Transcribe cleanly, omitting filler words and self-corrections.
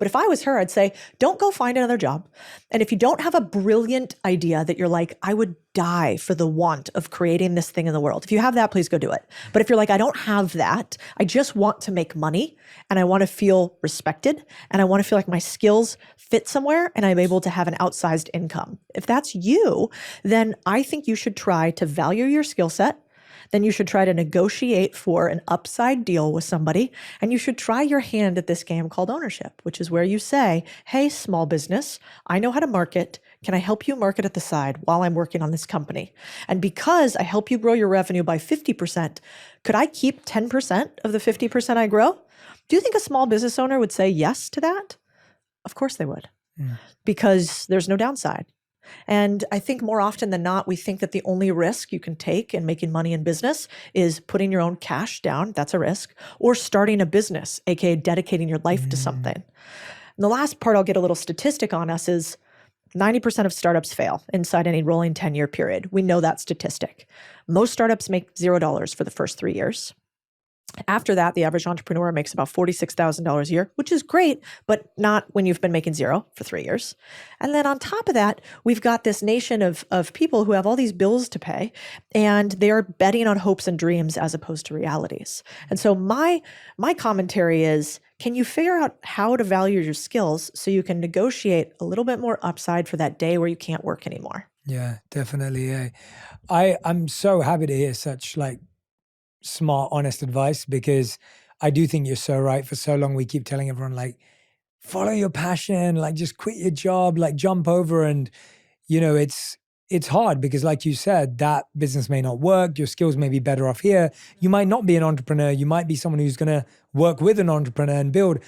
But if I was her, I'd say, don't go find another job. And if you don't have a brilliant idea that you're like, I would die for the want of creating this thing in the world. If you have that, please go do it. But if you're like, I don't have that, I just want to make money and I want to feel respected and I want to feel like my skills fit somewhere and I'm able to have an outsized income. If that's you, then I think you should try to value your skill set. Then you should try to negotiate for an upside deal with somebody. And you should try your hand at this game called ownership, which is where you say, hey, small business, I know how to market. Can I help you market at the side while I'm working on this company? And because I help you grow your revenue by 50%, could I keep 10% of the 50% I grow? Do you think a small business owner would say yes to that? Of course they would, because there's no downside. And I think more often than not, we think that the only risk you can take in making money in business is putting your own cash down. That's a risk. Or starting a business, aka dedicating your life to something. And the last part I'll get a little statistic on us is 90% of startups fail inside any rolling 10-year period. We know that statistic. Most startups make $0 for the first 3 years. After that, the average entrepreneur makes about $46,000 a year, which is great, but not when you've been making zero for 3 years. And then on top of that, we've got this nation of people who have all these bills to pay, and they are betting on hopes and dreams as opposed to realities. And so my commentary is, can you figure out how to value your skills so you can negotiate a little bit more upside for that day where you can't work anymore? Yeah, definitely. Yeah. I'm so happy to hear such smart, honest advice, because I do think you're so right. For so long, we keep telling everyone follow your passion, just quit your job, jump over. And, it's hard because like you said, that business may not work. Your skills may be better off here. You might not be an entrepreneur. You might be someone who's going to work with an entrepreneur and build.